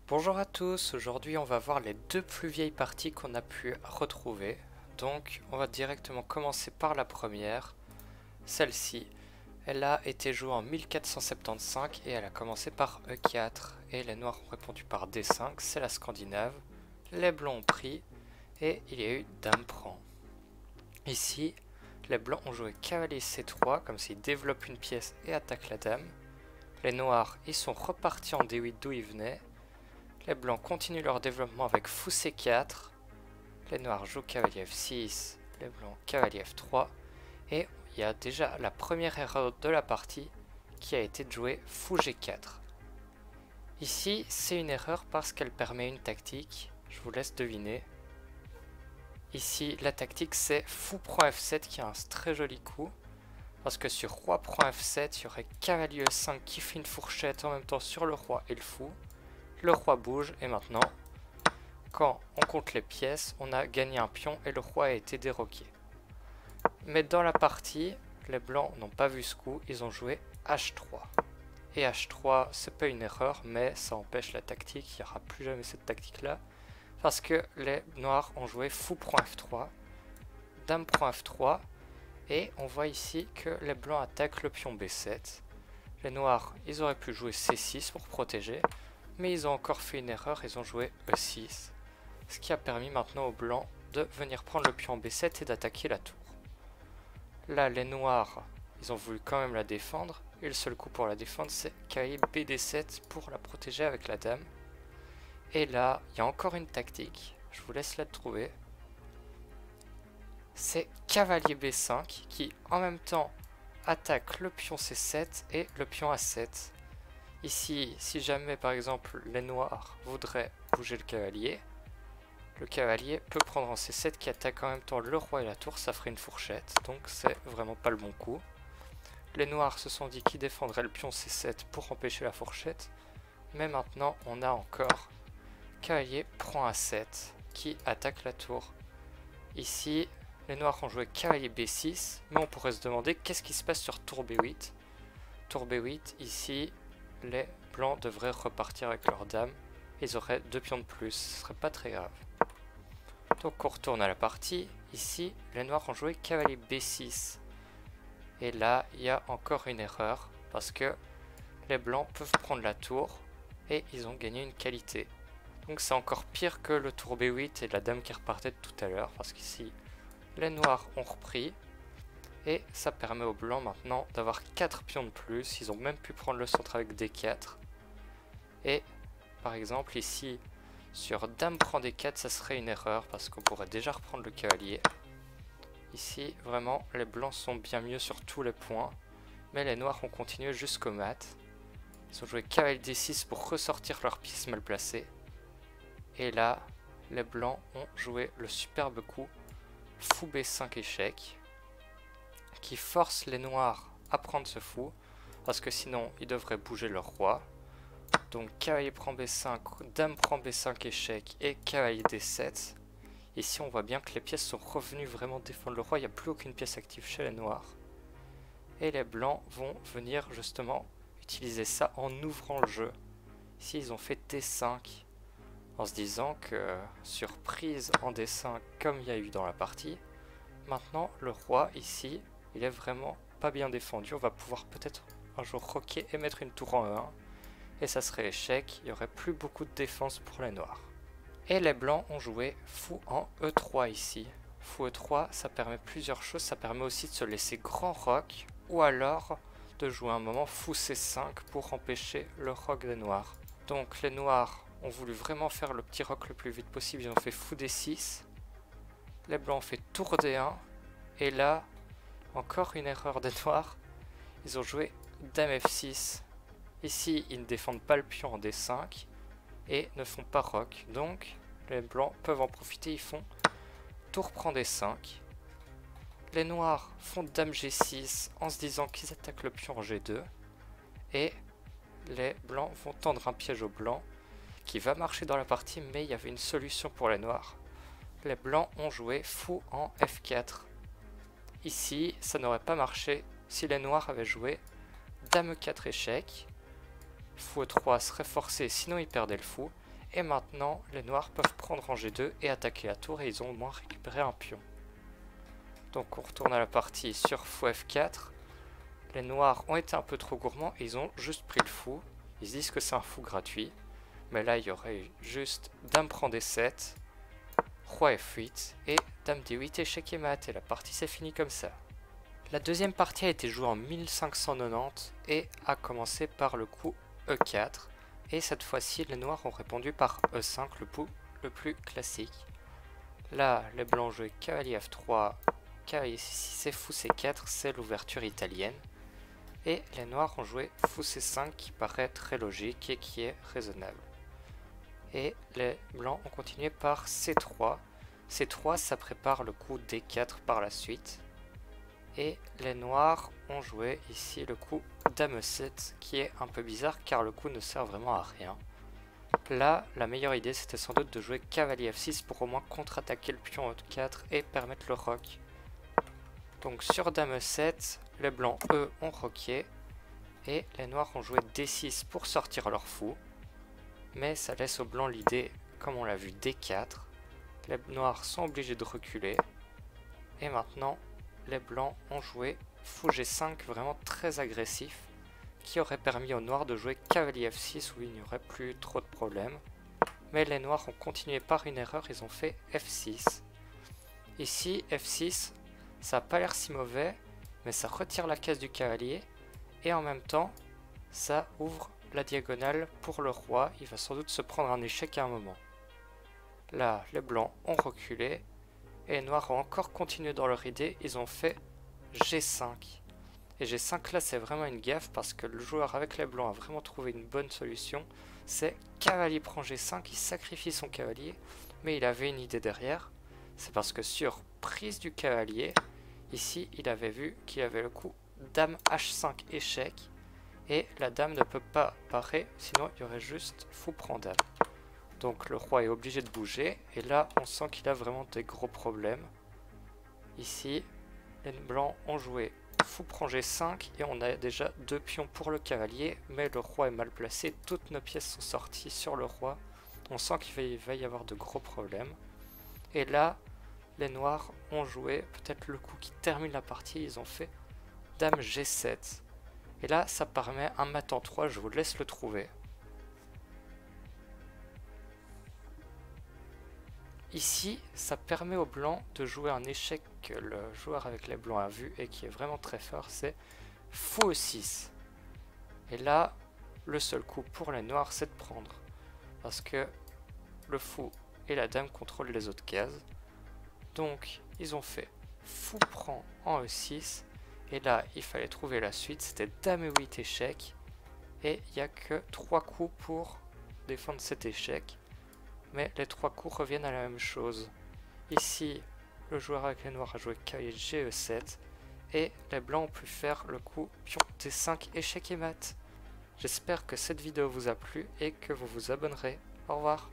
Bonjour à tous, aujourd'hui on va voir les deux plus vieilles parties qu'on a pu retrouver. Donc on va directement commencer par la première, celle-ci. Elle a été jouée en 1475 et elle a commencé par E4. Et les noirs ont répondu par D5, c'est la Scandinave. Les blancs ont pris et il y a eu Dame prend. Ici, les blancs ont joué cavalier C3, comme s'ils développent une pièce et attaquent la dame. Les noirs, ils sont repartis en D8 d'où ils venaient. Les blancs continuent leur développement avec fou C4. Les noirs jouent cavalier F6, les blancs cavalier F3. Et il y a déjà la première erreur de la partie qui a été de jouer fou G4. Ici, c'est une erreur parce qu'elle permet une tactique. Je vous laisse deviner. Ici, la tactique c'est fou prend F7 qui a un très joli coup. Parce que sur roi prend F7, il y aurait cavalier E5 qui fait une fourchette en même temps sur le roi et le fou. Le roi bouge et maintenant, quand on compte les pièces, on a gagné un pion et le roi a été déroqué. Mais dans la partie, les blancs n'ont pas vu ce coup, ils ont joué H3. Et H3, c'est pas une erreur, mais ça empêche la tactique, il n'y aura plus jamais cette tactique-là. Parce que les noirs ont joué fou prend F3, dame prend F3, et on voit ici que les blancs attaquent le pion B7. Les noirs, ils auraient pu jouer C6 pour protéger, mais ils ont encore fait une erreur, ils ont joué E6, ce qui a permis maintenant aux blancs de venir prendre le pion B7 et d'attaquer la tour. Là, les noirs, ils ont voulu quand même la défendre, et le seul coup pour la défendre, c'est cavalier BD7 pour la protéger avec la dame. Et là, il y a encore une tactique, je vous laisse la trouver. C'est cavalier B5 qui, en même temps, attaque le pion C7 et le pion A7. Ici, si jamais par exemple les noirs voudraient bouger le cavalier peut prendre en C7 qui attaque en même temps le roi et la tour, ça ferait une fourchette, donc c'est vraiment pas le bon coup. Les noirs se sont dit qu'ils défendraient le pion C7 pour empêcher la fourchette, mais maintenant on a encore cavalier prend A7 qui attaque la tour. Ici, les noirs ont joué cavalier B6, mais on pourrait se demander qu'est-ce qui se passe sur tour B8. Tour B8, ici, les blancs devraient repartir avec leur dame. Ils auraient deux pions de plus, ce serait pas très grave. Donc on retourne à la partie. Ici, les noirs ont joué cavalier B6. Et là, il y a encore une erreur, parce que les blancs peuvent prendre la tour, et ils ont gagné une qualité. Donc c'est encore pire que le tour B8 et la dame qui repartait de tout à l'heure, parce qu'ici, les noirs ont repris. Et ça permet aux blancs maintenant d'avoir 4 pions de plus. Ils ont même pu prendre le centre avec D4. Et par exemple ici sur dame prend D4 ça serait une erreur parce qu'on pourrait déjà reprendre le cavalier. Ici vraiment les blancs sont bien mieux sur tous les points. Mais les noirs ont continué jusqu'au mat. Ils ont joué cavalier D6 pour ressortir leur pièce mal placée. Et là les blancs ont joué le superbe coup fou B5 échec, qui force les noirs à prendre ce fou, parce que sinon ils devraient bouger leur roi. Donc cavalier prend B5, dame prend B5 échec et cavalier D7. Ici on voit bien que les pièces sont revenues vraiment défendre le roi, il n'y a plus aucune pièce active chez les noirs. Et les blancs vont venir justement utiliser ça en ouvrant le jeu. Ici ils ont fait D5, en se disant que sur prise en D5 comme il y a eu dans la partie, maintenant le roi ici il est vraiment pas bien défendu. On va pouvoir peut-être un jour roquer et mettre une tour en E1. Et ça serait échec. Il n'y aurait plus beaucoup de défense pour les noirs. Et les blancs ont joué fou en E3 ici. Fou E3, ça permet plusieurs choses. Ça permet aussi de se laisser grand roc. Ou alors de jouer un moment fou C5 pour empêcher le roc des noirs. Donc les noirs ont voulu vraiment faire le petit roc le plus vite possible. Ils ont fait fou D6. Les blancs ont fait tour D1. Et là, encore une erreur des noirs, ils ont joué dame F6. Ici, ils ne défendent pas le pion en D5 et ne font pas roc. Donc, les blancs peuvent en profiter, ils font tour prend D5. Les noirs font dame G6 en se disant qu'ils attaquent le pion en G2. Et les blancs vont tendre un piège aux blancs qui va marcher dans la partie, mais il y avait une solution pour les noirs. Les blancs ont joué fou en F4. Ici, ça n'aurait pas marché si les noirs avaient joué dame 4 échec. Fou E3 serait forcé, sinon ils perdaient le fou. Et maintenant, les noirs peuvent prendre en G2 et attaquer la tour et ils ont au moins récupéré un pion. Donc on retourne à la partie sur fou F4. Les noirs ont été un peu trop gourmands et ils ont juste pris le fou. Ils se disent que c'est un fou gratuit. Mais là, il y aurait juste dame prend D7, roi F8 et dame D8 échec et mat. Et la partie s'est finie comme ça. La deuxième partie a été jouée en 1590 et a commencé par le coup E4. Et cette fois-ci, les noirs ont répondu par E5, le coup le plus classique. Là, les blancs jouaient cavalier F3, cavalier C6 et fou C4, c'est l'ouverture italienne. Et les noirs ont joué fou C5 qui paraît très logique et qui est raisonnable. Et les blancs ont continué par C3. C3, ça prépare le coup D4 par la suite. Et les noirs ont joué ici le coup dame E7 qui est un peu bizarre car le coup ne sert vraiment à rien. Là, la meilleure idée c'était sans doute de jouer cavalier F6 pour au moins contre-attaquer le pion E4 et permettre le rock. Donc sur dame E7, les blancs eux ont roqué et les noirs ont joué D6 pour sortir leur fou. Mais ça laisse aux blancs l'idée, comme on l'a vu, D4. Les noirs sont obligés de reculer. Et maintenant, les blancs ont joué fou G5 vraiment très agressif, qui aurait permis aux noirs de jouer cavalier F6 où il n'y aurait plus trop de problèmes. Mais les noirs ont continué par une erreur, ils ont fait F6. Ici, F6, ça n'a pas l'air si mauvais, mais ça retire la case du cavalier, et en même temps, ça ouvre la diagonale pour le roi, il va sans doute se prendre un échec à un moment. Là, les blancs ont reculé, et les noirs ont encore continué dans leur idée, ils ont fait G5. Et G5 là c'est vraiment une gaffe parce que le joueur avec les blancs a vraiment trouvé une bonne solution. C'est cavalier prend G5, il sacrifie son cavalier, mais il avait une idée derrière. C'est parce que sur prise du cavalier, ici il avait vu qu'il avait le coup dame H5 échec. Et la dame ne peut pas parer, sinon il y aurait juste fou prend dame. Donc le roi est obligé de bouger, et là on sent qu'il a vraiment des gros problèmes. Ici, les blancs ont joué fou prend G5, et on a déjà 2 pions pour le cavalier, mais le roi est mal placé, toutes nos pièces sont sorties sur le roi. On sent qu'il va y avoir de gros problèmes. Et là, les noirs ont joué peut-être le coup qui termine la partie, ils ont fait dame G7. Et là, ça permet un mat en 3, je vous laisse le trouver. Ici, ça permet aux blancs de jouer un échec que le joueur avec les blancs a vu et qui est vraiment très fort, c'est fou E6. Et là, le seul coup pour les noirs, c'est de prendre. Parce que le fou et la dame contrôlent les autres cases. Donc, ils ont fait fou prend en E6. Et là, il fallait trouver la suite, c'était dame E8 échec. Et il n'y a que 3 coups pour défendre cet échec. Mais les 3 coups reviennent à la même chose. Ici, le joueur avec les noirs a joué cavalier GE7. Et les blancs ont pu faire le coup pion T5 échec et mat. J'espère que cette vidéo vous a plu et que vous vous abonnerez. Au revoir.